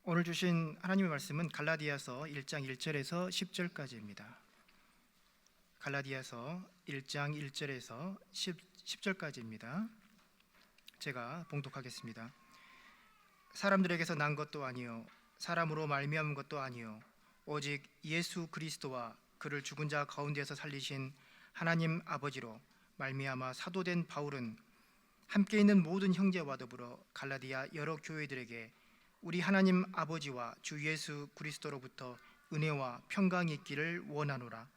오늘 주신 하나님의 말씀은 갈라디아서 1장 1절에서 10절까지입니다. 갈라디아서 1장 1절에서 10절까지입니다. 제가 봉독하겠습니다. 사람들에게서 난 것도 아니요 사람으로 말미암은 것도 아니요 오직 예수 그리스도와 그를 죽은 자 가운데서 살리신 하나님 아버지로 말미암아 사도된 바울은 함께 있는 모든 형제와 더불어 갈라디아 여러 교회들에게 우리 하나님 아버지와 주 예수 그리스도로부터 은혜와 평강이 있기를 원하노라.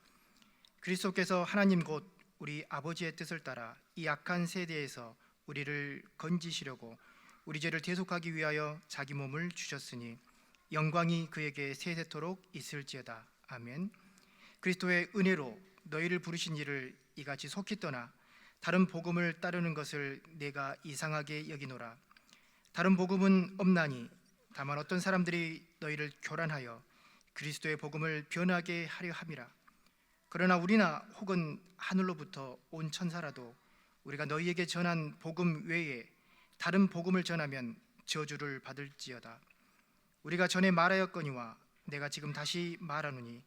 그리스도께서 하나님 곧 우리 아버지의 뜻을 따라 이 악한 세대에서 우리를 건지시려고 우리 죄를 대속하기 위하여 자기 몸을 주셨으니 영광이 그에게 세세토록 있을지어다. 아멘. 그리스도의 은혜로 너희를 부르신 이를 이같이 속히 떠나 다른 복음을 따르는 것을 내가 이상하게 여기노라. 다른 복음은 없나니 다만 어떤 사람들이 너희를 교란하여 그리스도의 복음을 변하게 하려 함이라. 그러나 우리나 혹은 하늘로부터 온 천사라도 우리가 너희에게 전한 복음 외에 다른 복음을 전하면 저주를 받을지어다. 우리가 전에 말하였거니와 내가 지금 다시 말하노니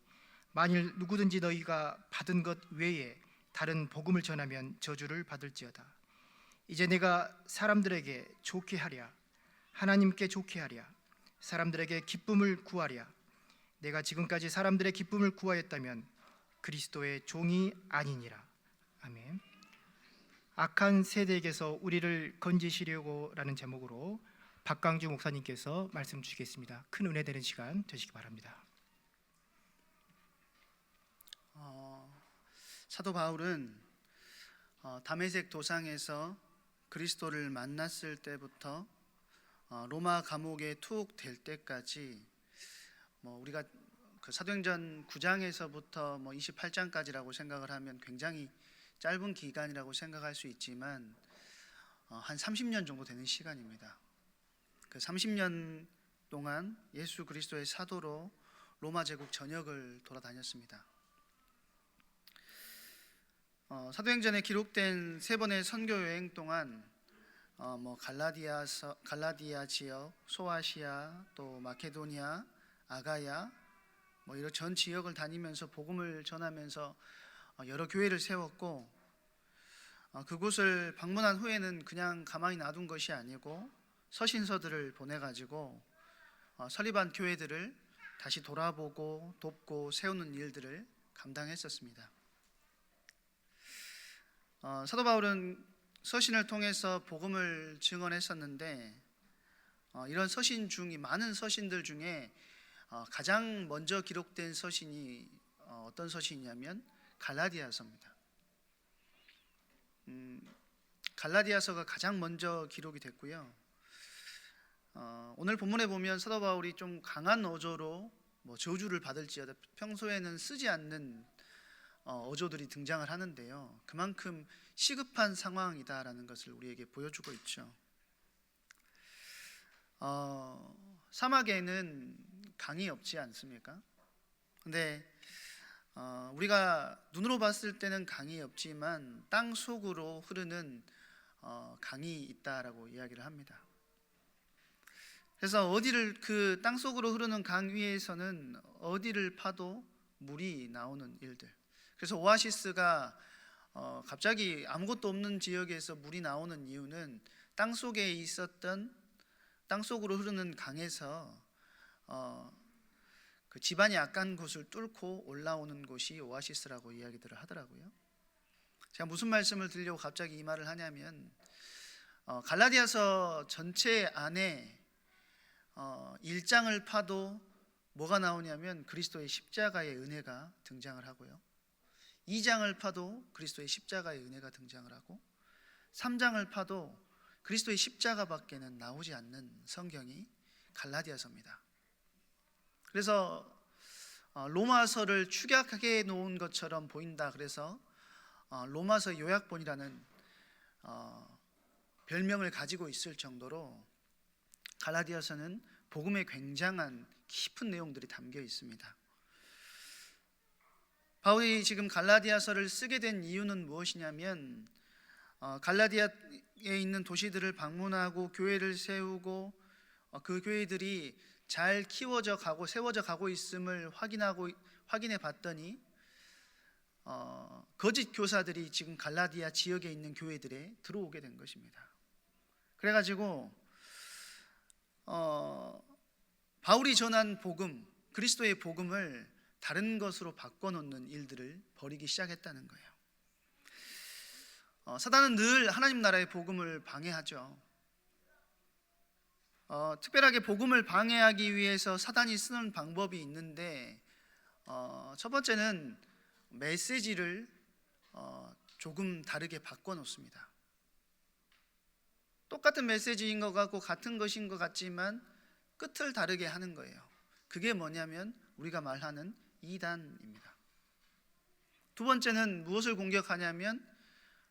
만일 누구든지 너희가 받은 것 외에 다른 복음을 전하면 저주를 받을지어다. 이제 내가 사람들에게 좋게 하랴, 하나님께 좋게 하랴, 사람들에게 기쁨을 구하랴. 내가 지금까지 사람들의 기쁨을 구하였다면 그리스도의 종이 아니니라. 아멘. 악한 세대에게서 우리를 건지시려고 라는 제목으로 박강주 목사님께서 말씀 주시겠습니다. 큰 은혜 되는 시간 되시기 바랍니다. 사도 바울은 다메섹 도상에서 그리스도를 만났을 때부터 로마 감옥에 투옥될 때까지 우리가 그 사도행전 9장에서부터 28장까지라고 생각을 하면 굉장히 짧은 기간이라고 생각할 수 있지만 한 30년 정도 되는 시간입니다. 그 30년 동안 예수 그리스도의 사도로 로마 제국 전역을 돌아다녔습니다. 사도행전에 기록된 세 번의 선교 여행 동안 갈라디아 지역, 소아시아, 또 마케도니아, 아가야 이런 전 지역을 다니면서 복음을 전하면서 여러 교회를 세웠고, 그곳을 방문한 후에는 그냥 가만히 놔둔 것이 아니고 서신서들을 보내가지고 설립한 교회들을 다시 돌아보고 돕고 세우는 일들을 감당했었습니다. 사도 바울은 서신을 통해서 복음을 증언했었는데, 이런 서신 중에 많은 서신들 중에 가장 먼저 기록된 서신이 어떤 서신이냐면 갈라디아서입니다. 갈라디아서가 가장 먼저 기록이 됐고요. 오늘 본문에 보면 사도 바울이 좀 강한 어조로 저주를 받을지어다, 평소에는 쓰지 않는 어조들이 등장을 하는데요, 그만큼 시급한 상황이다라는 것을 우리에게 보여주고 있죠. 사막에는 강이 없지 않습니까? 근데 우리가 눈으로 봤을 때는 강이 없지만 땅 속으로 흐르는 강이 있다라고 이야기를 합니다. 그래서 그 땅 속으로 흐르는 강 위에서는 어디를 파도 물이 나오는 일들. 그래서 오아시스가 갑자기 아무것도 없는 지역에서 물이 나오는 이유는 땅 속에 있었던, 땅 속으로 흐르는 강에서 그 지반이 약한 곳을 뚫고 올라오는 곳이 오아시스라고 이야기들을 하더라고요. 제가 무슨 말씀을 드리려고 갑자기 이 말을 하냐면, 갈라디아서 전체 안에 1장을 파도 뭐가 나오냐면 그리스도의 십자가의 은혜가 등장을 하고요, 2장을 파도 그리스도의 십자가의 은혜가 등장을 하고, 3장을 파도 그리스도의 십자가밖에는 나오지 않는 성경이 갈라디아서입니다. 그래서 로마서를 축약하게 놓은 것처럼 보인다, 그래서 로마서 요약본이라는 별명을 가지고 있을 정도로 갈라디아서는 복음의 굉장한 깊은 내용들이 담겨 있습니다. 바울이 지금 갈라디아서를 쓰게 된 이유는 무엇이냐면, 갈라디아에 있는 도시들을 방문하고 교회를 세우고 그 교회들이 잘 키워져 가고 세워져 가고 있음을 확인해 봤더니 거짓 교사들이 지금 갈라디아 지역에 있는 교회들에 들어오게 된 것입니다. 그래가지고 바울이 전한 복음, 그리스도의 복음을 다른 것으로 바꿔놓는 일들을 벌이기 시작했다는 거예요. 사단은 늘 하나님 나라의 복음을 방해하죠. 특별하게 복음을 방해하기 위해서 사단이 쓰는 방법이 있는데 첫 번째는 메시지를 조금 다르게 바꿔놓습니다. 똑같은 메시지인 것 같고 같은 것인 것 같지만 끝을 다르게 하는 거예요. 그게 뭐냐면 우리가 말하는 이단입니다. 두 번째는 무엇을 공격하냐면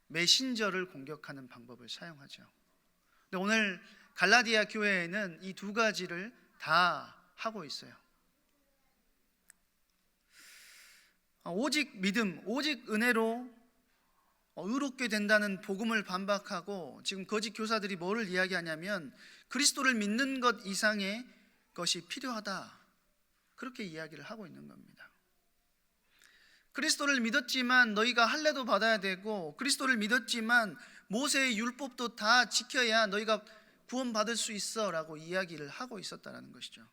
메신저를 공격하는 방법을 사용하죠. 근데 오늘 갈라디아 교회에는 이 두 가지를 다 하고 있어요. 오직 믿음, 오직 은혜로 의롭게 된다는 복음을 반박하고 지금 거짓 교사들이 뭐를 이야기하냐면 그리스도를 믿는 것 이상의 것이 필요하다, 그렇게 이야기를 하고 있는 겁니다. 그리스도를 믿었지만 너희가 할례도 받아야 되고 그리스도를 믿었지만 모세의 율법도 다 지켜야 너희가 구원받을 수 있어 라고 이야기를 하고 있었다는 것이죠.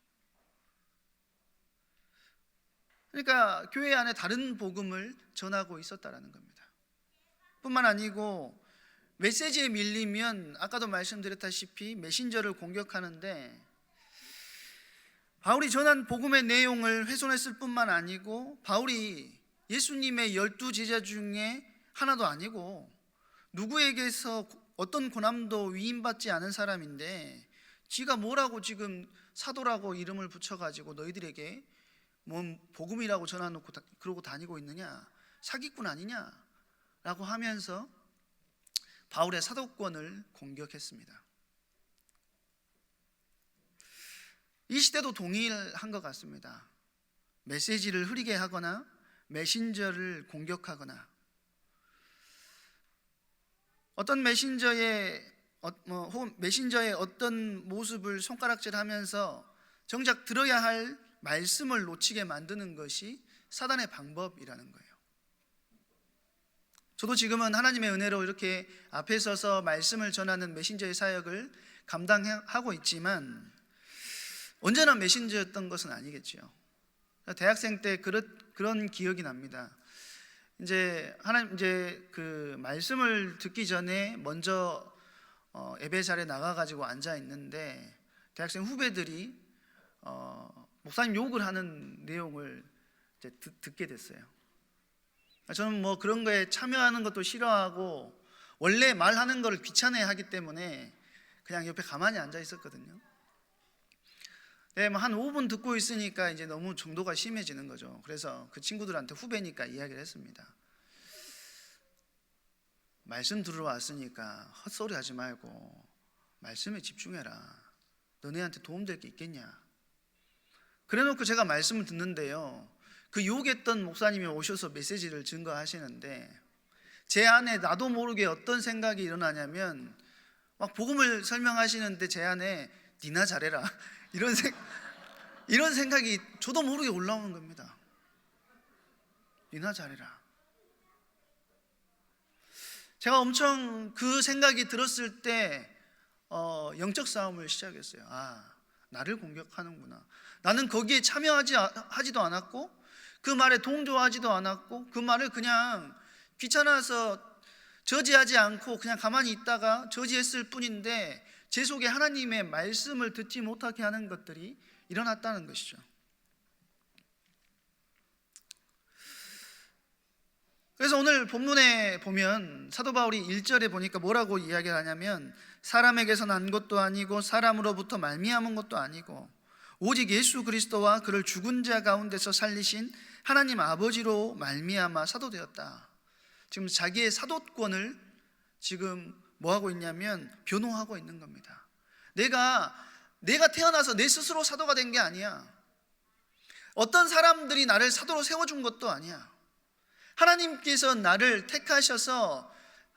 그러니까 교회 안에 다른 복음을 전하고 있었다는 겁니다. 뿐만 아니고 메시지에 밀리면 아까도 말씀드렸다시피 메신저를 공격하는데 바울이 전한 복음의 내용을 훼손했을 뿐만 아니고 바울이 예수님의 12제자 중에 하나도 아니고 누구에게서 어떤 고난도 위임받지 않은 사람인데 지가 뭐라고 지금 사도라고 이름을 붙여가지고 너희들에게 뭔 복음이라고 전화놓고 그러고 다니고 있느냐, 사기꾼 아니냐 라고 하면서 바울의 사도권을 공격했습니다. 이 시대도 동일한 것 같습니다. 메시지를 흐리게 하거나 메신저를 공격하거나 어떤 메신저의 어떤 모습을 손가락질하면서 정작 들어야 할 말씀을 놓치게 만드는 것이 사단의 방법이라는 거예요. 저도 지금은 하나님의 은혜로 이렇게 앞에 서서 말씀을 전하는 메신저의 사역을 감당하고 있지만 언제나 메신저였던 것은 아니겠죠. 대학생 때 그런 기억이 납니다. 이제 그 말씀을 듣기 전에 먼저 예배 자리에 나가가지고 앉아 있는데 대학생 후배들이 목사님 욕을 하는 내용을 이제 듣게 됐어요. 저는 뭐 그런 거에 참여하는 것도 싫어하고 원래 말하는 거를 귀찮아하기 때문에 그냥 옆에 가만히 앉아 있었거든요. 네, 한 5분 듣고 있으니까 이제 너무 정도가 심해지는 거죠. 그래서 그 친구들한테 후배니까 이야기를 했습니다. 말씀 들으러 왔으니까 헛소리 하지 말고 말씀에 집중해라. 너네한테 도움될 게 있겠냐. 그래놓고 제가 말씀을 듣는데요, 그 욕했던 목사님이 오셔서 메시지를 증거하시는데 제 안에 나도 모르게 어떤 생각이 일어나냐면 막 복음을 설명하시는데 제 안에 니나 잘해라 이런 생각이 저도 모르게 올라오는 겁니다. 니나 잘해라. 제가 엄청 그 생각이 들었을 때 영적 싸움을 시작했어요. 나를 공격하는구나. 나는 거기에 참여하지도 않았고 그 말에 동조하지도 않았고 그 말을 그냥 귀찮아서 저지하지 않고 그냥 가만히 있다가 저지했을 뿐인데 제 속에 하나님의 말씀을 듣지 못하게 하는 것들이 일어났다는 것이죠. 그래서 오늘 본문에 보면 사도 바울이 1절에 보니까 뭐라고 이야기를 하냐면 사람에게서 난 것도 아니고 사람으로부터 말미암은 것도 아니고 오직 예수 그리스도와 그를 죽은 자 가운데서 살리신 하나님 아버지로 말미암아 사도되었다. 지금 자기의 사도권을 지금 뭐하고 있냐면 변호하고 있는 겁니다. 내가 태어나서 내 스스로 사도가 된 게 아니야. 어떤 사람들이 나를 사도로 세워준 것도 아니야. 하나님께서 나를 택하셔서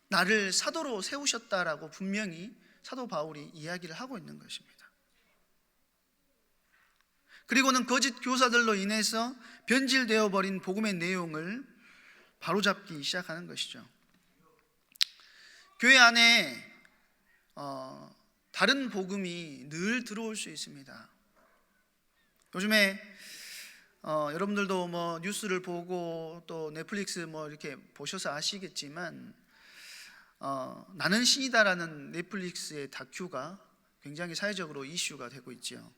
나를 사도로 세우셨다라고 분명히 사도 바울이 이야기를 하고 있는 것입니다. 그리고는 거짓 교사들로 인해서 변질되어 버린 복음의 내용을 바로잡기 시작하는 것이죠. 교회 안에 다른 복음이 늘 들어올 수 있습니다. 요즘에 여러분들도 뭐 뉴스를 보고 또 넷플릭스 뭐 이렇게 보셔서 아시겠지만 나는 신이다라는 넷플릭스의 다큐가 굉장히 사회적으로 이슈가 되고 있죠.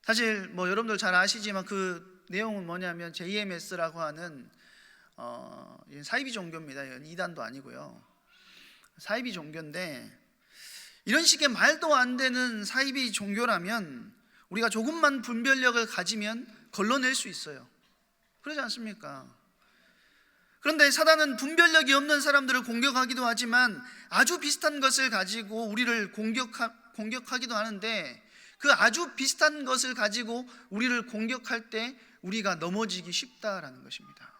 사실 뭐 여러분들 잘 아시지만 그 내용은 뭐냐면 JMS라고 하는 사이비 종교입니다. 이단도 아니고요. 사이비 종교인데, 이런 식의 말도 안 되는 사이비 종교라면 우리가 조금만 분별력을 가지면 걸러낼 수 있어요. 그러지 않습니까? 그런데 사단은 분별력이 없는 사람들을 공격하기도 하지만 아주 비슷한 것을 가지고 우리를 공격하기도 하는데, 그 아주 비슷한 것을 가지고 우리를 공격할 때 우리가 넘어지기 쉽다라는 것입니다.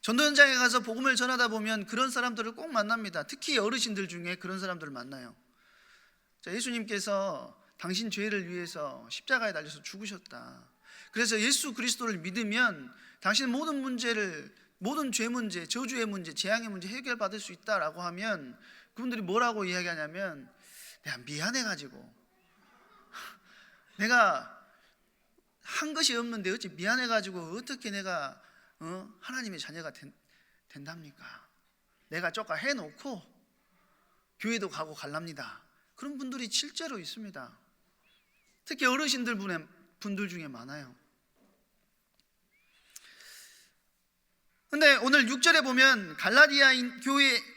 전도 현장에 가서 복음을 전하다 보면 그런 사람들을 꼭 만납니다. 특히 어르신들 중에 그런 사람들을 만나요. 예수님께서 당신 죄를 위해서 십자가에 달려서 죽으셨다. 그래서 예수 그리스도를 믿으면 당신 모든 문제를, 모든 죄 문제, 저주의 문제, 재앙의 문제 해결받을 수 있다라고 하면 그분들이 뭐라고 이야기하냐면, 내가 미안해가지고, 내가 한 것이 없는데 어찌 미안해가지고 어떻게 내가 하나님의 자녀가 된답니까? 내가 쪼까 해놓고 교회도 가고 갈랍니다. 그런 분들이 실제로 있습니다. 특히 어르신들 분들 중에 많아요. 근데 오늘 6절에 보면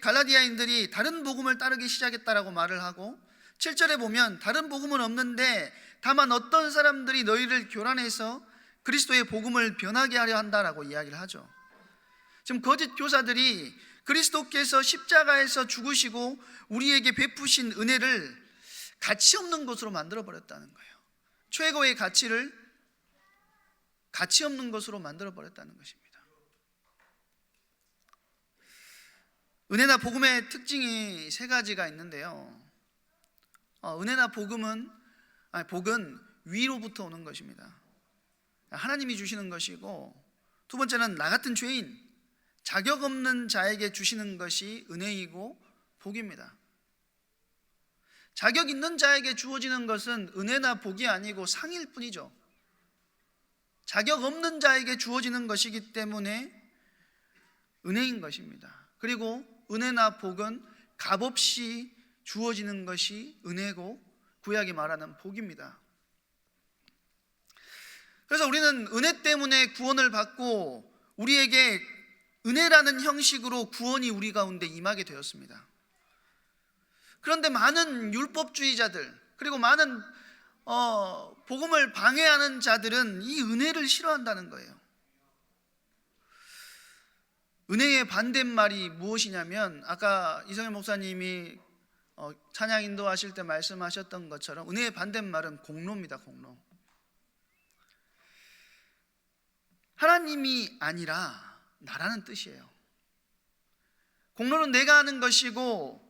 갈라디아인들이 다른 복음을 따르기 시작했다라고 말을 하고, 7절에 보면 다른 복음은 없는데 다만 어떤 사람들이 너희를 교란해서 그리스도의 복음을 변하게 하려 한다라고 이야기를 하죠. 지금 거짓 교사들이 그리스도께서 십자가에서 죽으시고 우리에게 베푸신 은혜를 가치 없는 것으로 만들어 버렸다는 거예요. 최고의 가치를 가치 없는 것으로 만들어 버렸다는 것입니다. 은혜나 복음의 특징이 세 가지가 있는데요. 은혜나 복은 위로부터 오는 것입니다. 하나님이 주시는 것이고, 두 번째는 나 같은 죄인, 자격 없는 자에게 주시는 것이 은혜이고 복입니다. 자격 있는 자에게 주어지는 것은 은혜나 복이 아니고 상일 뿐이죠. 자격 없는 자에게 주어지는 것이기 때문에 은혜인 것입니다. 그리고 은혜나 복은 값없이 주어지는 것이 은혜고 구약이 말하는 복입니다. 그래서 우리는 은혜 때문에 구원을 받고 우리에게 은혜라는 형식으로 구원이 우리 가운데 임하게 되었습니다. 그런데 많은 율법주의자들, 그리고 많은 복음을 방해하는 자들은 이 은혜를 싫어한다는 거예요. 은혜의 반대말이 무엇이냐면, 아까 이성현 목사님이 찬양 인도하실 때 말씀하셨던 것처럼 은혜의 반대말은 공로입니다. 공로. 하나님이 아니라 나라는 뜻이에요. 공로는 내가 하는 것이고,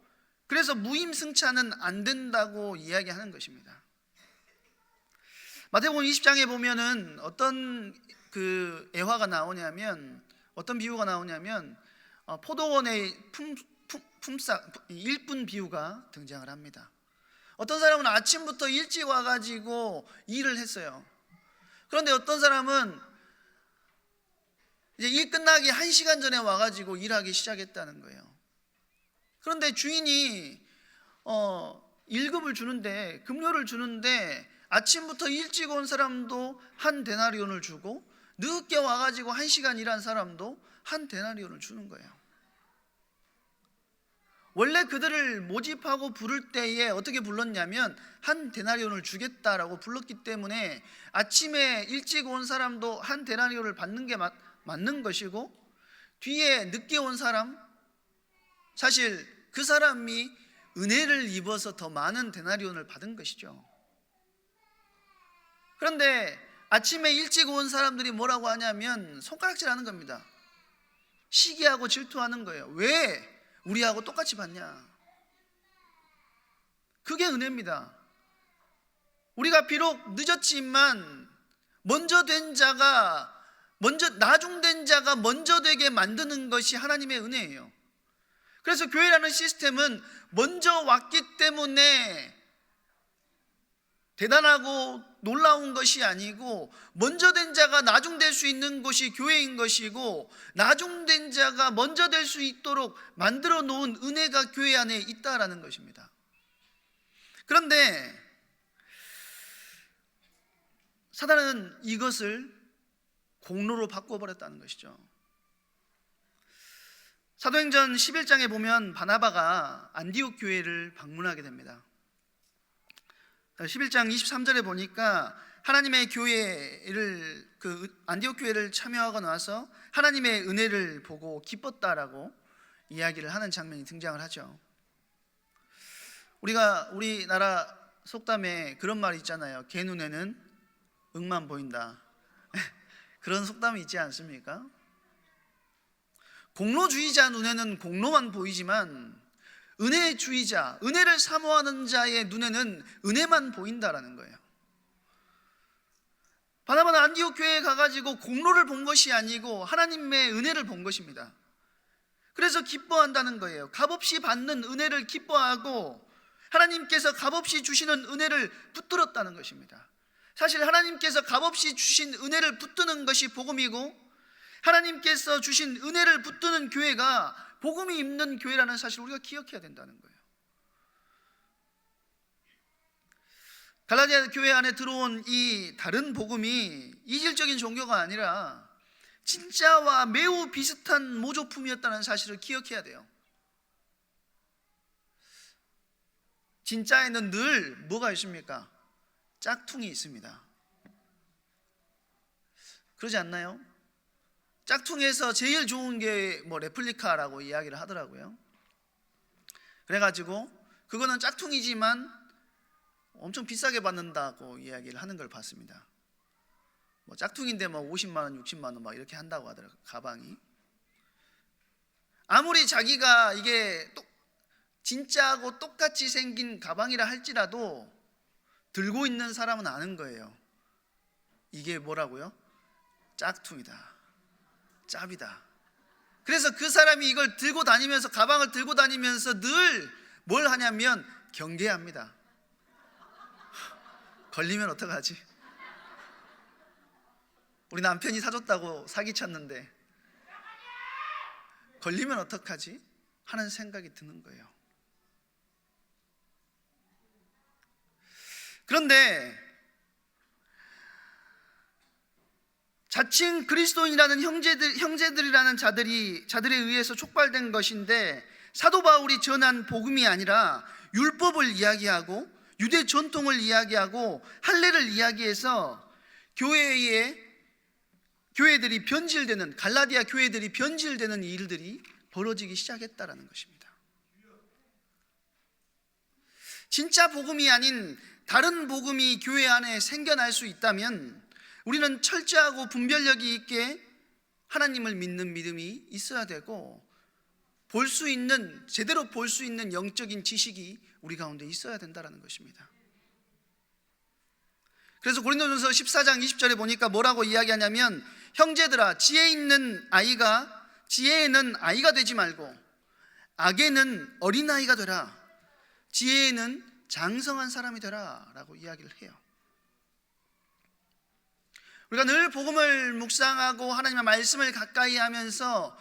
그래서 무임승차는 안 된다고 이야기하는 것입니다. 마태복음 20장에 보면은 어떤 그 애화가 나오냐면, 어떤 비유가 나오냐면 포도원의 일꾼 비유가 등장을 합니다. 어떤 사람은 아침부터 일찍 와가지고 일을 했어요. 그런데 어떤 사람은 이제 일 끝나기 1시간 전에 와가지고 일하기 시작했다는 거예요. 그런데 주인이 1급을 주는데, 급료를 주는데, 아침부터 일찍 온 사람도 한 데나리온을 주고 늦게 와가지고 1시간 일한 사람도 한 데나리온을 주는 거예요. 원래 그들을 모집하고 부를 때에 어떻게 불렀냐면 한 데나리온을 주겠다라고 불렀기 때문에 아침에 일찍 온 사람도 한 데나리온을 받는 게 맞는 것이고, 뒤에 늦게 온 사람, 사실 그 사람이 은혜를 입어서 더 많은 데나리온을 받은 것이죠. 그런데 아침에 일찍 온 사람들이 뭐라고 하냐면 손가락질하는 겁니다. 시기하고 질투하는 거예요. 왜 우리하고 똑같이 받냐? 그게 은혜입니다. 우리가 비록 늦었지만 나중된 자가 먼저 되게 만드는 것이 하나님의 은혜예요. 그래서 교회라는 시스템은 먼저 왔기 때문에 대단하고 놀라운 것이 아니고, 먼저 된 자가 나중될 수 있는 것이 교회인 것이고, 나중된 자가 먼저 될 수 있도록 만들어 놓은 은혜가 교회 안에 있다라는 것입니다. 그런데 사단은 이것을 공로로 바꿔버렸다는 것이죠. 사도행전 11장에 보면 바나바가 안디옥 교회를 방문하게 됩니다. 11장 23절에 보니까 하나님의 교회를, 안디옥 교회를 참여하고 나서 하나님의 은혜를 보고 기뻤다라고 이야기를 하는 장면이 등장을 하죠. 우리나라 속담에 그런 말이 있잖아요. 개 눈에는 응만 보인다. 그런 속담이 있지 않습니까? 공로주의자 눈에는 공로만 보이지만 은혜주의자, 은혜를 사모하는 자의 눈에는 은혜만 보인다라는 거예요. 바나바는 안디옥 교회에 가가지고 공로를 본 것이 아니고 하나님의 은혜를 본 것입니다. 그래서 기뻐한다는 거예요. 값없이 받는 은혜를 기뻐하고 하나님께서 값없이 주시는 은혜를 붙들었다는 것입니다. 사실 하나님께서 값없이 주신 은혜를 붙드는 것이 복음이고, 하나님께서 주신 은혜를 붙드는 교회가 복음이 있는 교회라는 사실을 우리가 기억해야 된다는 거예요. 갈라디아 교회 안에 들어온 이 다른 복음이 이질적인 종교가 아니라 진짜와 매우 비슷한 모조품이었다는 사실을 기억해야 돼요. 진짜에는 늘 뭐가 있습니까? 짝퉁이 있습니다. 그러지 않나요? 짝퉁에서 제일 좋은 게 레플리카라고 이야기를 하더라고요. 그래가지고 그거는 짝퉁이지만 엄청 비싸게 받는다고 이야기를 하는 걸 봤습니다. 짝퉁인데 50만 원, 60만 원 막 이렇게 한다고 하더라고요. 가방이. 아무리 자기가 이게 진짜하고 똑같이 생긴 가방이라 할지라도 들고 있는 사람은 아는 거예요. 이게 뭐라고요? 짝퉁이다, 짭이다. 그래서 그 사람이 이걸 들고 다니면서, 가방을 들고 다니면서 늘 뭘 하냐면 경계합니다. 걸리면 어떡하지? 우리 남편이 사줬다고 사기쳤는데 걸리면 어떡하지? 하는 생각이 드는 거예요. 그런데 자칭 그리스도인이라는 형제들이라는 자들에 의해서 촉발된 것인데, 사도 바울이 전한 복음이 아니라 율법을 이야기하고 유대 전통을 이야기하고 할례를 이야기해서 교회들이 변질되는, 갈라디아 교회들이 변질되는 일들이 벌어지기 시작했다라는 것입니다. 진짜 복음이 아닌 다른 복음이 교회 안에 생겨날 수 있다면 우리는 철저하고 분별력이 있게 하나님을 믿는 믿음이 있어야 되고, 제대로 볼 수 있는 영적인 지식이 우리 가운데 있어야 된다는 것입니다. 그래서 고린도전서 14장 20절에 보니까 뭐라고 이야기하냐면, 형제들아, 지혜에는 아이가 되지 말고 악에는 어린아이가 되라. 지혜에는 장성한 사람이 되라 라고 이야기를 해요. 우리가 늘 복음을 묵상하고 하나님의 말씀을 가까이 하면서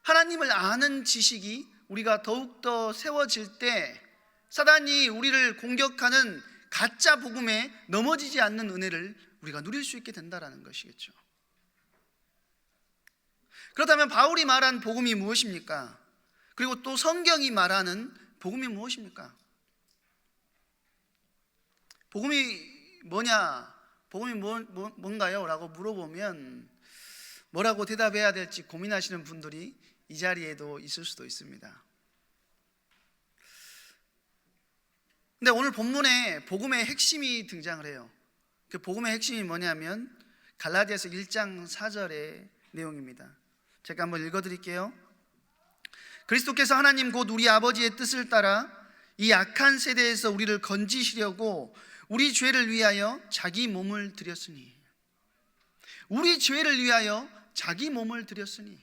하나님을 아는 지식이 우리가 더욱더 세워질 때, 사단이 우리를 공격하는 가짜 복음에 넘어지지 않는 은혜를 우리가 누릴 수 있게 된다는 것이겠죠. 그렇다면 바울이 말한 복음이 무엇입니까? 그리고 또 성경이 말하는 복음이 무엇입니까? 복음이 뭐냐? 복음이 뭔가요? 라고 물어보면 뭐라고 대답해야 될지 고민하시는 분들이 이 자리에도 있을 수도 있습니다. 근데 오늘 본문에 복음의 핵심이 등장을 해요. 그 복음의 핵심이 뭐냐면 갈라디아서 1장 4절의 내용입니다. 제가 한번 읽어드릴게요. 그리스도께서 하나님 곧 우리 아버지의 뜻을 따라 이 악한 세대에서 우리를 건지시려고 우리 죄를 위하여 자기 몸을 드렸으니, 우리 죄를 위하여 자기 몸을 드렸으니,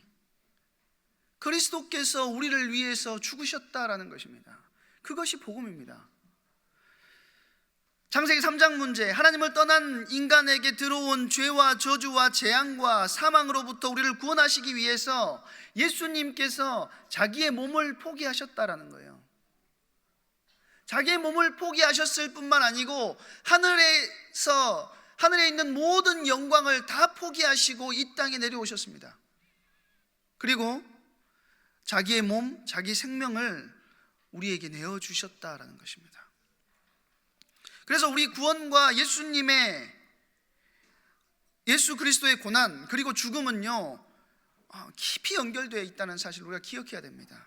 그리스도께서 우리를 위해서 죽으셨다라는 것입니다. 그것이 복음입니다. 창세기 3장 문제, 하나님을 떠난 인간에게 들어온 죄와 저주와 재앙과 사망으로부터 우리를 구원하시기 위해서 예수님께서 자기의 몸을 포기하셨다라는 거예요. 자기의 몸을 포기하셨을 뿐만 아니고 하늘에 있는 모든 영광을 다 포기하시고 이 땅에 내려오셨습니다. 그리고 자기의 몸, 자기 생명을 우리에게 내어주셨다라는 것입니다. 그래서 우리 구원과 예수 그리스도의 고난 그리고 죽음은요, 깊이 연결되어 있다는 사실을 우리가 기억해야 됩니다.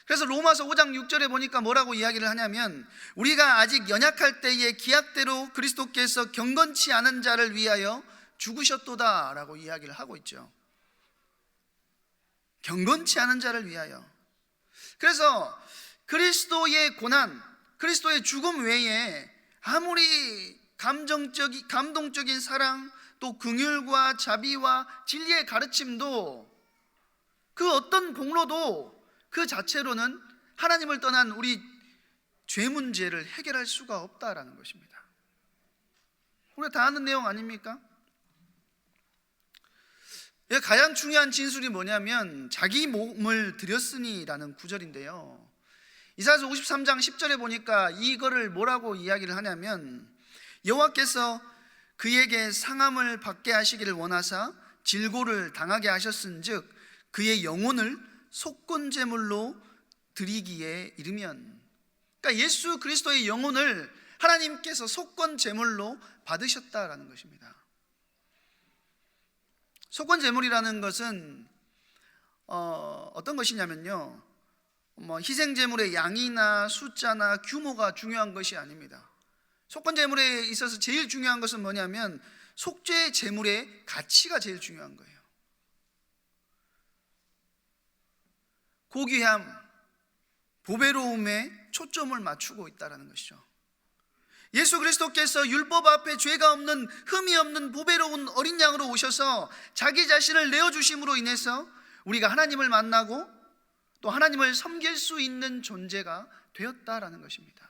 그래서 로마서 5장 6절에 보니까 뭐라고 이야기를 하냐면, 우리가 아직 연약할 때에 기약대로 그리스도께서 경건치 않은 자를 위하여 죽으셨도다 라고 이야기를 하고 있죠. 경건치 않은 자를 위하여. 그래서 그리스도의 고난, 그리스도의 죽음 외에 아무리 감동적인 사랑, 또 긍휼과 자비와 진리의 가르침도, 그 어떤 공로도 그 자체로는 하나님을 떠난 우리 죄 문제를 해결할 수가 없다라는 것입니다. 우리가 다 아는 내용 아닙니까? 가장 중요한 진술이 뭐냐면 자기 몸을 드렸으니라는 구절인데요, 이사야서 53장 10절에 보니까 이거를 뭐라고 이야기를 하냐면, 여호와께서 그에게 상함을 받게 하시기를 원하사 질고를 당하게 하셨은즉 그의 영혼을 속건제물로 드리기에 이르면, 그러니까 예수 그리스도의 영혼을 하나님께서 속건제물로 받으셨다라는 것입니다. 속건제물이라는 것은 어떤 것이냐면요, 희생제물의 양이나 숫자나 규모가 중요한 것이 아닙니다. 속건제물에 있어서 제일 중요한 것은 뭐냐면 속죄제물의 가치가 제일 중요한 거예요. 고귀함, 보배로움에 초점을 맞추고 있다는 것이죠. 예수 그리스도께서 율법 앞에 죄가 없는, 흠이 없는 보배로운 어린 양으로 오셔서 자기 자신을 내어주심으로 인해서 우리가 하나님을 만나고 또 하나님을 섬길 수 있는 존재가 되었다라는 것입니다.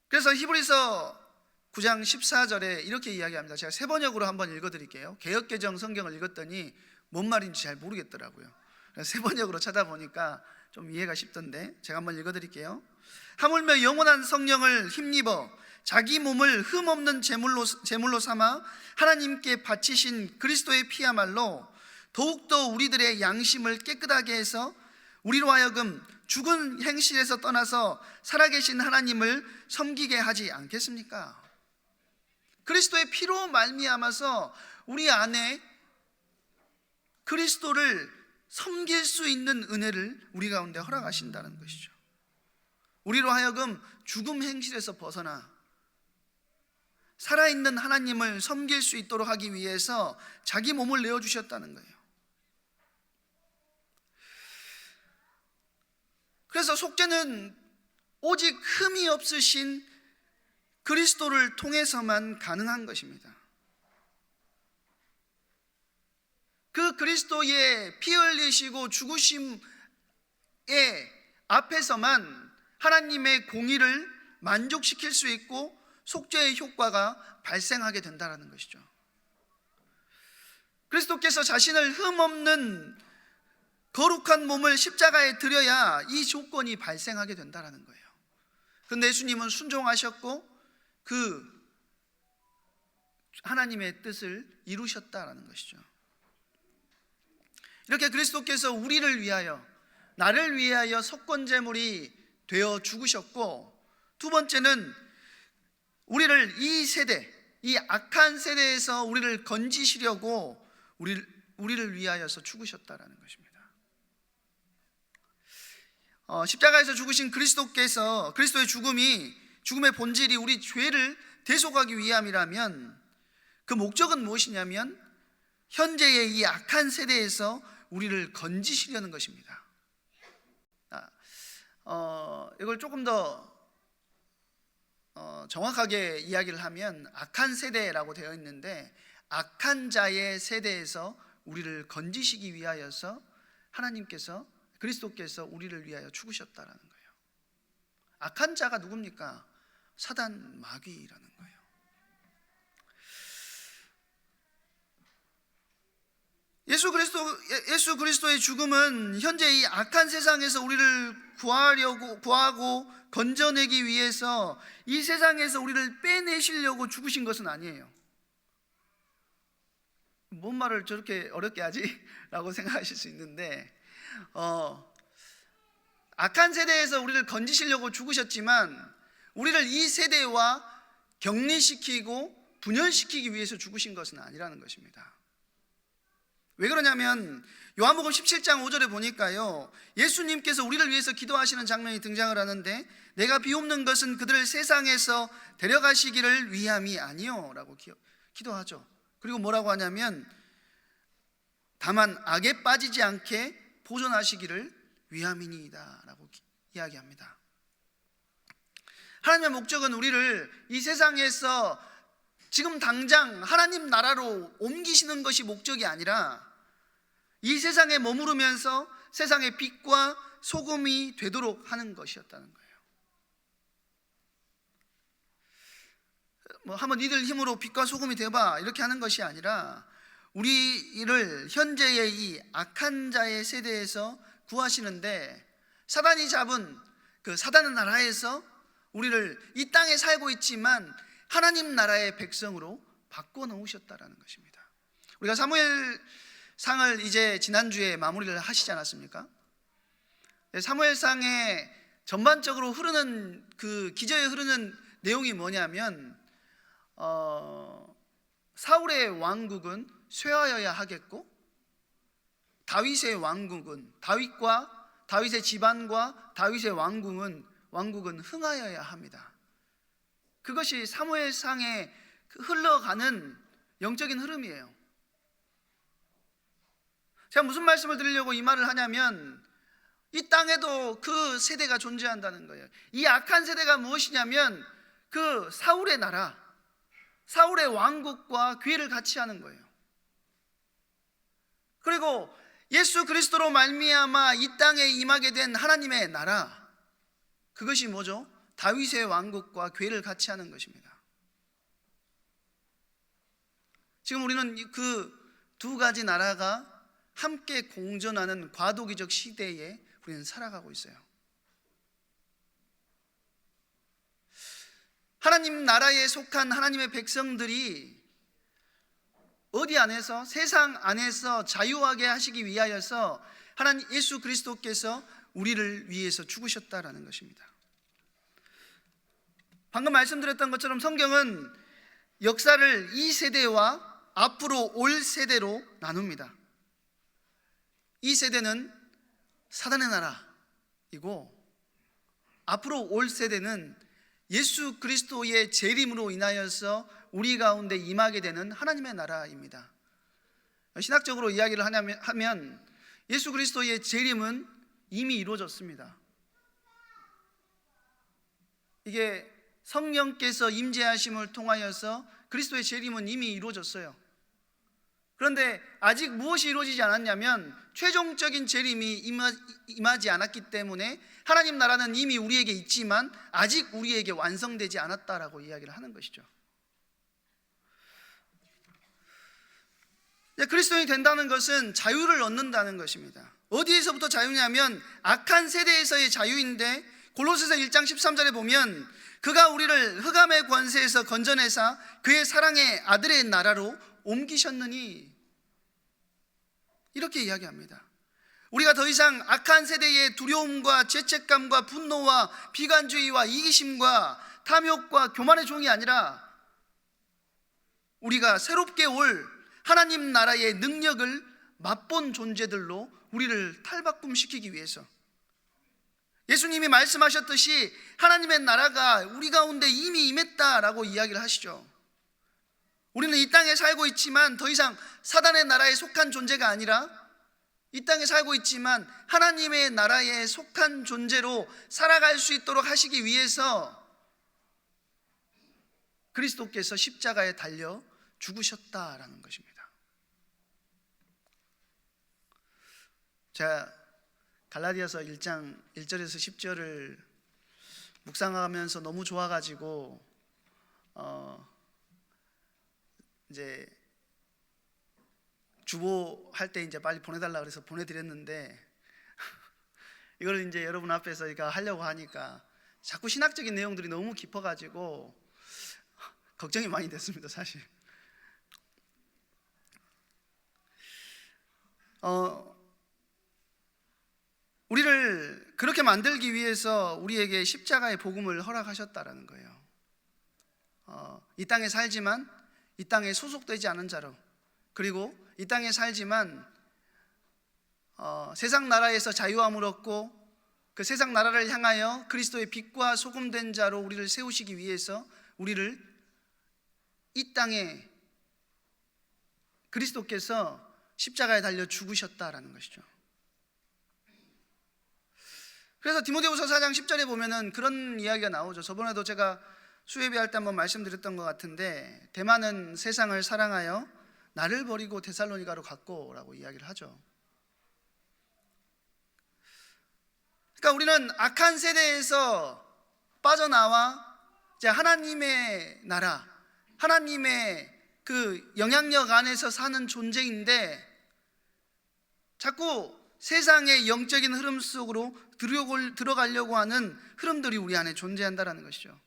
그래서 히브리서 9장 14절에 이렇게 이야기합니다. 제가 세 번역으로 한번 읽어드릴게요. 개역개정 성경을 읽었더니 뭔 말인지 잘 모르겠더라고요. 그래서 세 번역으로 찾아보니까 좀 이해가 쉽던데 제가 한번 읽어드릴게요. 하물며 영원한 성령을 힘입어 자기 몸을 흠없는 제물로 삼아 하나님께 바치신 그리스도의 피야말로 더욱더 우리들의 양심을 깨끗하게 해서 우리로 하여금 죽은 행실에서 떠나서 살아계신 하나님을 섬기게 하지 않겠습니까? 그리스도의 피로 말미암아서 우리 안에 그리스도를 섬길 수 있는 은혜를 우리 가운데 허락하신다는 것이죠. 우리로 하여금 죽음 행실에서 벗어나 살아있는 하나님을 섬길 수 있도록 하기 위해서 자기 몸을 내어주셨다는 거예요. 그래서 속죄는 오직 흠이 없으신 그리스도를 통해서만 가능한 것입니다. 그 그리스도의 피 흘리시고 죽으심의 앞에서만 하나님의 공의를 만족시킬 수 있고 속죄의 효과가 발생하게 된다는 것이죠. 그리스도께서 자신을 흠없는 거룩한 몸을 십자가에 드려야 이 조건이 발생하게 된다는 거예요. 그런데 예수님은 순종하셨고 그 하나님의 뜻을 이루셨다는 것이죠. 이렇게 그리스도께서 우리를 위하여, 나를 위하여 속건제물이 되어 죽으셨고, 두 번째는 우리를 이 세대, 이 악한 세대에서 우리를 건지시려고 우리를 위하여서 죽으셨다는 것입니다. 십자가에서 죽으신 그리스도께서, 그리스도의 죽음의 본질이 우리 죄를 대속하기 위함이라면 그 목적은 무엇이냐면 현재의 이 악한 세대에서 우리를 건지시려는 것입니다. 이걸 조금 더 정확하게 이야기를 하면 악한 세대라고 되어 있는데, 악한 자의 세대에서 우리를 건지시기 위하여서 하나님께서, 그리스도께서 우리를 위하여 죽으셨다라는 거예요. 악한 자가 누굽니까? 사단, 마귀라는 거예요. 예수 그리스도의 죽음은 현재 이 악한 세상에서 우리를 구하고 건져내기 위해서 이 세상에서 우리를 빼내시려고 죽으신 것은 아니에요. 뭔 말을 저렇게 어렵게 하지? 라고 생각하실 수 있는데, 악한 세대에서 우리를 건지시려고 죽으셨지만 우리를 이 세대와 격리시키고 분열시키기 위해서 죽으신 것은 아니라는 것입니다. 왜 그러냐면 요한복음 17장 5절에 보니까요, 예수님께서 우리를 위해서 기도하시는 장면이 등장을 하는데, 내가 비옵는 것은 그들을 세상에서 데려가시기를 위함이 아니요 라고 기도하죠. 그리고 뭐라고 하냐면, 다만 악에 빠지지 않게 보존하시기를 위함이니이다 라고 이야기합니다. 하나님의 목적은 우리를 이 세상에서 지금 당장 하나님 나라로 옮기시는 것이 목적이 아니라 이 세상에 머무르면서 세상의 빛과 소금이 되도록 하는 것이었다는 거예요. 한번 니들 힘으로 빛과 소금이 되어봐 이렇게 하는 것이 아니라, 우리를 현재의 이 악한 자의 세대에서 구하시는데, 사단이 잡은 그 사단의 나라에서 우리를 이 땅에 살고 있지만 하나님 나라의 백성으로 바꿔놓으셨다라는 것입니다. 우리가 사무엘상을 이제 지난주에 마무리를 하시지 않았습니까? 사무엘상에 전반적으로 흐르는 그 기저에 흐르는 내용이 뭐냐면, 사울의 왕국은 쇠하여야 하겠고, 다윗의 왕국은, 다윗의 집안과 다윗의 왕국은 흥하여야 합니다. 그것이 사무엘상에 흘러가는 영적인 흐름이에요. 제가 무슨 말씀을 드리려고 이 말을 하냐면, 이 땅에도 그 세대가 존재한다는 거예요. 이 악한 세대가 무엇이냐면 그 사울의 나라, 사울의 왕국과 괴를 같이 하는 거예요. 그리고 예수 그리스도로 말미암아 이 땅에 임하게 된 하나님의 나라, 그것이 뭐죠? 다윗의 왕국과 괴를 같이 하는 것입니다. 지금 우리는 그 두 가지 나라가 함께 공존하는 과도기적 시대에 우리는 살아가고 있어요. 하나님 나라에 속한 하나님의 백성들이 어디 안에서, 세상 안에서 자유하게 하시기 위하여서 하나님 예수 그리스도께서 우리를 위해서 죽으셨다라는 것입니다. 방금 말씀드렸던 것처럼 성경은 역사를 이 세대와 앞으로 올 세대로 나눕니다. 이 세대는 사단의 나라이고, 앞으로 올 세대는 예수 그리스도의 재림으로 인하여서 우리 가운데 임하게 되는 하나님의 나라입니다. 신학적으로 이야기를 하면 예수 그리스도의 재림은 이미 이루어졌습니다. 이게 성령께서 임재하심을 통하여서 그리스도의 재림은 이미 이루어졌어요. 그런데 아직 무엇이 이루어지지 않았냐면, 최종적인 재림이 임하지 않았기 때문에 하나님 나라는 이미 우리에게 있지만 아직 우리에게 완성되지 않았다라고 이야기를 하는 것이죠. 그리스도인이 된다는 것은 자유를 얻는다는 것입니다. 어디에서부터 자유냐면 악한 세대에서의 자유인데, 골로새서 1장 13절에 보면 그가 우리를 흑암의 권세에서 건져내사 그의 사랑의 아들의 나라로 옮기셨느니, 이렇게 이야기합니다. 우리가 더 이상 악한 세대의 두려움과 죄책감과 분노와 비관주의와 이기심과 탐욕과 교만의 종이 아니라, 우리가 새롭게 올 하나님 나라의 능력을 맛본 존재들로 우리를 탈바꿈시키기 위해서, 예수님이 말씀하셨듯이 하나님의 나라가 우리 가운데 이미 임했다라고 이야기를 하시죠. 우리는 이 땅에 살고 있지만 더 이상 사단의 나라에 속한 존재가 아니라 이 땅에 살고 있지만 하나님의 나라에 속한 존재로 살아갈 수 있도록 하시기 위해서 그리스도께서 십자가에 달려 죽으셨다라는 것입니다. 제가 갈라디아서 1장 1절에서 10절을 묵상하면서 너무 좋아가지고 이제 주보할 때 이제 빨리 보내달라 그래서 보내드렸는데 이걸 이제 여러분 앞에서 하려고 하니까 자꾸 신학적인 내용들이 너무 깊어가지고 걱정이 많이 됐습니다, 사실. 우리를 그렇게 만들기 위해서 우리에게 십자가의 복음을 허락하셨다라는 거예요. 이 땅에 살지만 이 땅에 소속되지 않은 자로, 그리고 이 땅에 살지만 세상 나라에서 자유함을 얻고 그 세상 나라를 향하여 그리스도의 빛과 소금 된 자로 우리를 세우시기 위해서 우리를 이 땅에 그리스도께서 십자가에 달려 죽으셨다라는 것이죠. 그래서 디모데후서 4장 10절에 보면은 그런 이야기가 나오죠. 저번에도 제가 수예배할 때 한번 말씀드렸던 것 같은데, 대만은 세상을 사랑하여 나를 버리고 데살로니가로 갔고 라고 이야기를 하죠. 그러니까 우리는 악한 세대에서 빠져나와 이제 하나님의 나라, 하나님의 그 영향력 안에서 사는 존재인데, 자꾸 세상의 영적인 흐름 속으로 들어가려고 하는 흐름들이 우리 안에 존재한다는 것이죠.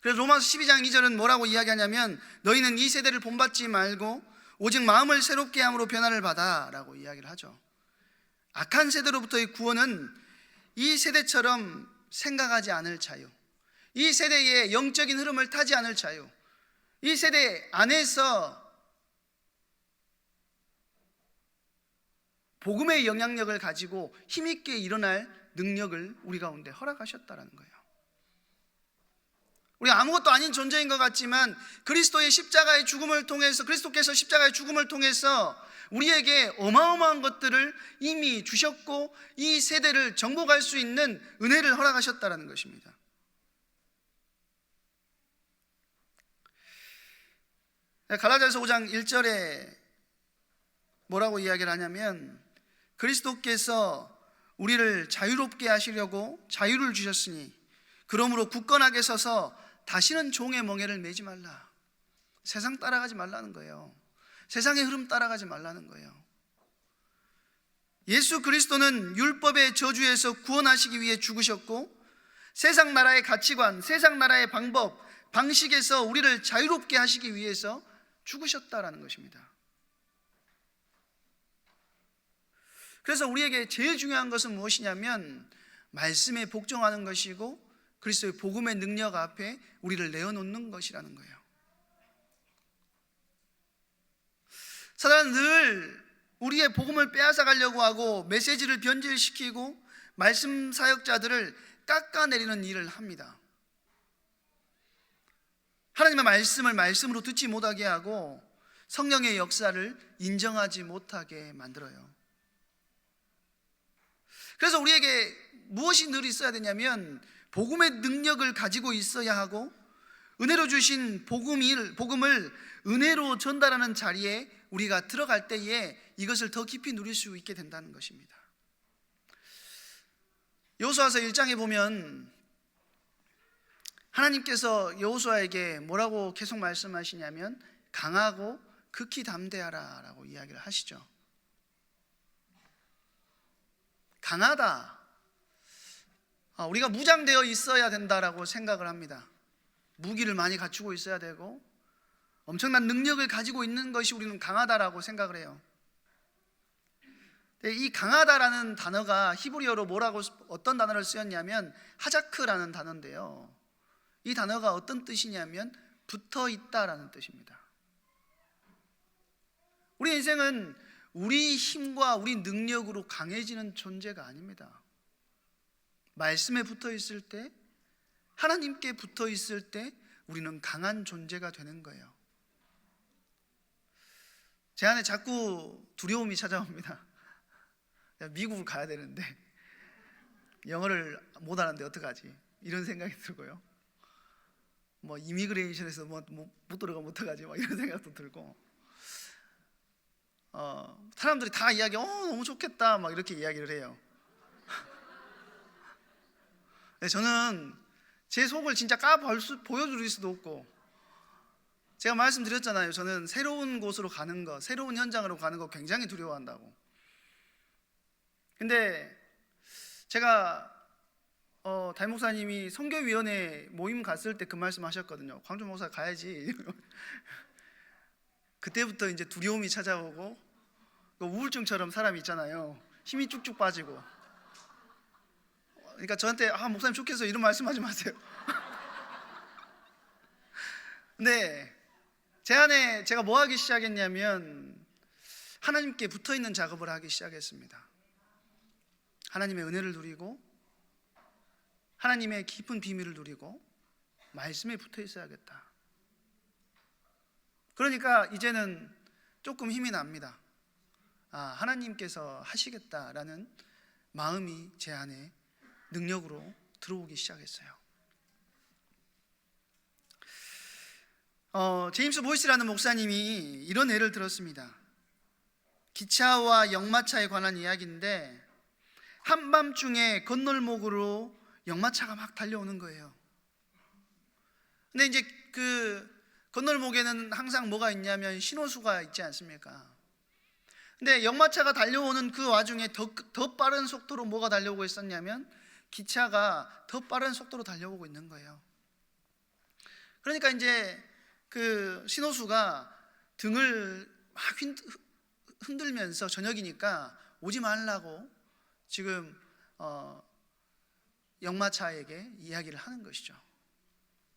그래서 로마서 12장 2절은 뭐라고 이야기하냐면, 너희는 이 세대를 본받지 말고 오직 마음을 새롭게 함으로 변화를 받아 라고 이야기를 하죠. 악한 세대로부터의 구원은 이 세대처럼 생각하지 않을 자유, 이 세대의 영적인 흐름을 타지 않을 자유, 이 세대 안에서 복음의 영향력을 가지고 힘있게 일어날 능력을 우리 가운데 허락하셨다는 거예요. 우리가 아무것도 아닌 존재인 것 같지만 그리스도의 십자가의 죽음을 통해서, 그리스도께서 십자가의 죽음을 통해서 우리에게 어마어마한 것들을 이미 주셨고 이 세대를 정복할 수 있는 은혜를 허락하셨다는 것입니다. 갈라디아서 5장 1절에 뭐라고 이야기를 하냐면, 그리스도께서 우리를 자유롭게 하시려고 자유를 주셨으니 그러므로 굳건하게 서서 다시는 종의 멍에를 매지 말라. 세상 따라가지 말라는 거예요. 세상의 흐름 따라가지 말라는 거예요. 예수 그리스도는 율법의 저주에서 구원하시기 위해 죽으셨고, 세상 나라의 가치관, 세상 나라의 방법, 방식에서 우리를 자유롭게 하시기 위해서 죽으셨다라는 것입니다. 그래서 우리에게 제일 중요한 것은 무엇이냐면 말씀에 복종하는 것이고 그리스도의 복음의 능력 앞에 우리를 내어놓는 것이라는 거예요. 사단은 늘 우리의 복음을 빼앗아 가려고 하고 메시지를 변질시키고 말씀 사역자들을 깎아내리는 일을 합니다. 하나님의 말씀을 말씀으로 듣지 못하게 하고 성령의 역사를 인정하지 못하게 만들어요. 그래서 우리에게 무엇이 늘 있어야 되냐면 복음의 능력을 가지고 있어야 하고, 은혜로 주신 복음을 은혜로 전달하는 자리에 우리가 들어갈 때에 이것을 더 깊이 누릴 수 있게 된다는 것입니다. 여호수아서 1장에 보면 하나님께서 여호수아에게 뭐라고 계속 말씀하시냐면 강하고 극히 담대하라 라고 이야기를 하시죠. 강하다, 우리가 무장되어 있어야 된다라고 생각을 합니다. 무기를 많이 갖추고 있어야 되고 엄청난 능력을 가지고 있는 것이 우리는 강하다라고 생각을 해요. 이 강하다라는 단어가 히브리어로 어떤 단어를 쓰였냐면 하자크라는 단어인데요, 이 단어가 어떤 뜻이냐면 붙어 있다라는 뜻입니다. 우리 인생은 우리 힘과 우리 능력으로 강해지는 존재가 아닙니다. 말씀에 붙어 있을 때, 하나님께 붙어 있을 때 우리는 강한 존재가 되는 거예요. 제 안에 자꾸 두려움이 찾아옵니다. 미국을 가야 되는데 영어를 못 하는데 어떡하지? 이런 생각이 들고요. 뭐 이미그레이션에서 못 들어가면 어떡하지? 막 이런 생각도 들고, 사람들이 다 이야기, 너무 좋겠다, 막 이렇게 이야기를 해요. 근데 저는 제 속을 진짜 보여줄 수도 없고, 제가 말씀드렸잖아요. 저는 새로운 곳으로 가는 거, 새로운 현장으로 가는 거 굉장히 두려워한다고. 근데 제가 담임 목사님이 선교위원회 모임 갔을 때 그 말씀 하셨거든요. 광주 목사 가야지. 그때부터 이제 두려움이 찾아오고, 우울증처럼 사람이 있잖아요. 힘이 쭉쭉 빠지고. 그러니까 저한테 목사님 좋겠어요, 이런 말씀하지 마세요. 근데 제 안에 제가 뭐 하기 시작했냐면 하나님께 붙어있는 작업을 하기 시작했습니다. 하나님의 은혜를 누리고 하나님의 깊은 비밀을 누리고 말씀에 붙어 있어야겠다. 그러니까 이제는 조금 힘이 납니다. 하나님께서 하시겠다라는 마음이 제 안에 능력으로 들어오기 시작했어요. 제임스 보이스라는 목사님이 이런 예를 들었습니다. 기차와 역마차에 관한 이야기인데, 한밤중에 건널목으로 역마차가 막 달려오는 거예요. 근데 이제 그 건널목에는 항상 뭐가 있냐면 신호수가 있지 않습니까? 근데 역마차가 달려오는 그 와중에 더 빠른 속도로 뭐가 달려오고 있었냐면 기차가 더 빠른 속도로 달려오고 있는 거예요. 그러니까 이제 그 신호수가 등을 막 흔들면서 저녁이니까 오지 말라고 지금 역마차에게 이야기를 하는 것이죠.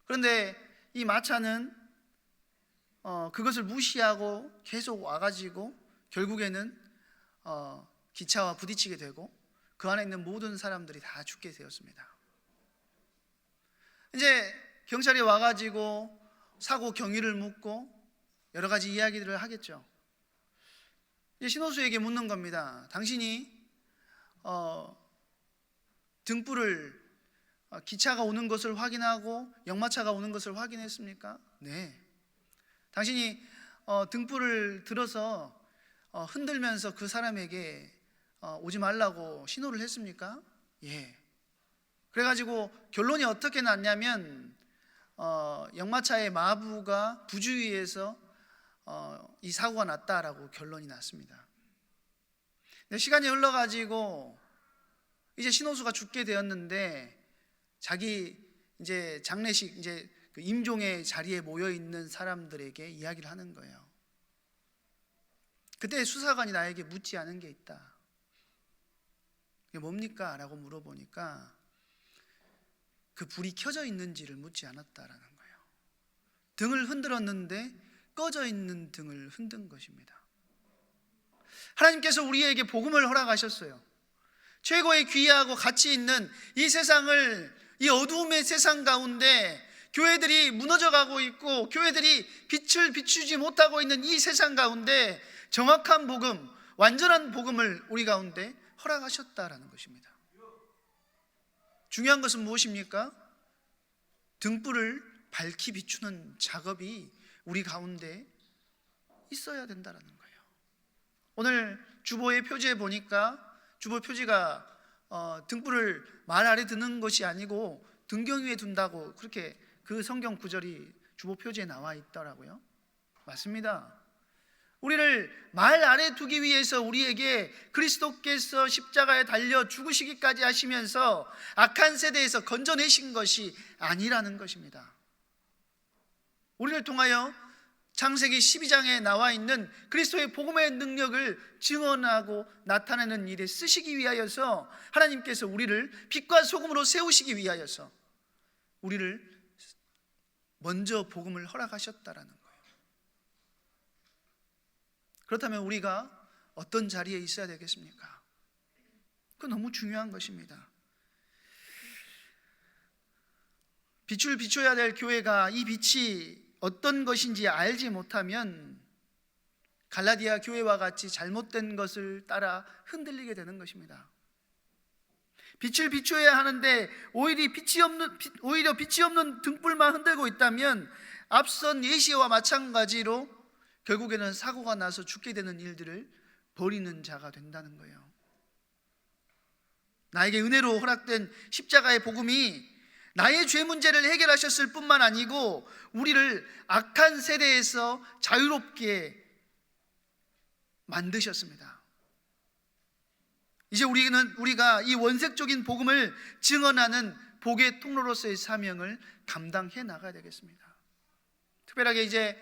그런데 이 마차는 그것을 무시하고 계속 와가지고 결국에는 기차와 부딪히게 되고 그 안에 있는 모든 사람들이 다 죽게 되었습니다. 이제 경찰이 와가지고 사고 경위를 묻고 여러 가지 이야기들을 하겠죠. 이제 신호수에게 묻는 겁니다. 당신이 등불을 기차가 오는 것을 확인하고 역마차가 오는 것을 확인했습니까? 네. 당신이 등불을 들어서 흔들면서 그 사람에게 오지 말라고 신호를 했습니까? 예. 그래가지고 결론이 어떻게 났냐면 역마차의 마부가 부주의해서 이 사고가 났다라고 결론이 났습니다. 근데 시간이 흘러가지고 이제 신호수가 죽게 되었는데 자기 이제 장례식 이제 그 임종의 자리에 모여 있는 사람들에게 이야기를 하는 거예요. 그때 수사관이 나에게 묻지 않은 게 있다. 그게 뭡니까? 라고 물어보니까 그 불이 켜져 있는지를 묻지 않았다라는 거예요. 등을 흔들었는데 꺼져 있는 등을 흔든 것입니다. 하나님께서 우리에게 복음을 허락하셨어요. 최고의 귀하고 가치 있는 이 세상을, 이 어두움의 세상 가운데 교회들이 무너져가고 있고 교회들이 빛을 비추지 못하고 있는 이 세상 가운데 정확한 복음, 완전한 복음을 우리 가운데 허락하셨다라는 것입니다. 중요한 것은 무엇입니까? 등불을 밝히 비추는 작업이 우리 가운데 있어야 된다는 거예요. 오늘 주보의 표지에 보니까 주보 표지가 등불을 말 아래 두는 것이 아니고 등경 위에 둔다고 그렇게 그 성경 구절이 주보 표지에 나와 있더라고요. 맞습니다. 우리를 말 아래 두기 위해서 우리에게 그리스도께서 십자가에 달려 죽으시기까지 하시면서 악한 세대에서 건져내신 것이 아니라는 것입니다. 우리를 통하여 창세기 12장에 나와 있는 그리스도의 복음의 능력을 증언하고 나타내는 일에 쓰시기 위하여서 하나님께서 우리를 빛과 소금으로 세우시기 위하여서 우리를 먼저 복음을 허락하셨다라는 거예요. 그렇다면 우리가 어떤 자리에 있어야 되겠습니까? 그건 너무 중요한 것입니다. 빛을 비춰야 될 교회가 이 빛이 어떤 것인지 알지 못하면 갈라디아 교회와 같이 잘못된 것을 따라 흔들리게 되는 것입니다. 빛을 비추어야 하는데 오히려 빛이 없는 등불만 흔들고 있다면 앞선 예시와 마찬가지로 결국에는 사고가 나서 죽게 되는 일들을 벌이는 자가 된다는 거예요. 나에게 은혜로 허락된 십자가의 복음이 나의 죄 문제를 해결하셨을 뿐만 아니고 우리를 악한 세대에서 자유롭게 만드셨습니다. 이제 우리가 이 원색적인 복음을 증언하는 복의 통로로서의 사명을 감당해 나가야 되겠습니다. 특별하게 이제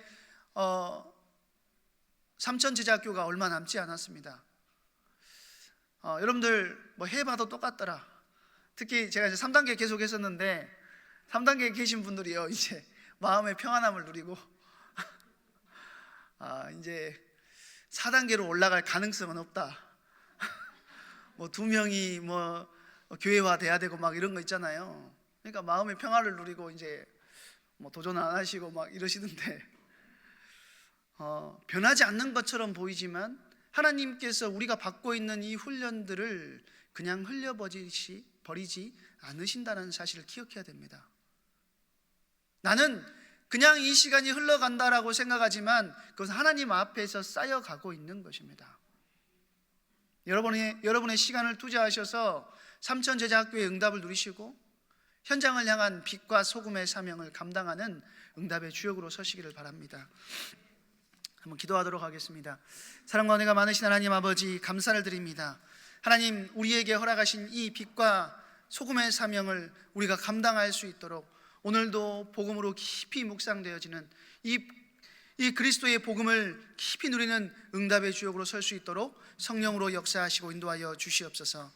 삼천제자학교가 얼마 남지 않았습니다. 여러분들 뭐 해봐도 똑같더라. 특히 제가 이제 3단계 계속 했었는데 3단계에 계신 분들이요, 이제 마음의 평안함을 누리고 이제 4단계로 올라갈 가능성은 없다. 뭐 2명이 뭐 교회화 돼야 되고 막 이런 거 있잖아요. 그러니까 마음의 평화를 누리고 이제 뭐 도전 안 하시고 막 이러시던데, 변하지 않는 것처럼 보이지만 하나님께서 우리가 받고 있는 이 훈련들을 그냥 버리지 않으신다는 사실을 기억해야 됩니다. 나는 그냥 이 시간이 흘러간다라고 생각하지만 그것은 하나님 앞에서 쌓여가고 있는 것입니다. 여러분의 시간을 투자하셔서 삼천제자학교의 응답을 누리시고 현장을 향한 빛과 소금의 사명을 감당하는 응답의 주역으로 서시기를 바랍니다. 한번 기도하도록 하겠습니다. 사랑과 은혜가 많으신 하나님 아버지, 감사를 드립니다. 하나님, 우리에게 허락하신 이 빛과 소금의 사명을 우리가 감당할 수 있도록 오늘도 복음으로 깊이 묵상되어지는 이 그리스도의 복음을 깊이 누리는 응답의 주역으로 설 수 있도록 성령으로 역사하시고 인도하여 주시옵소서.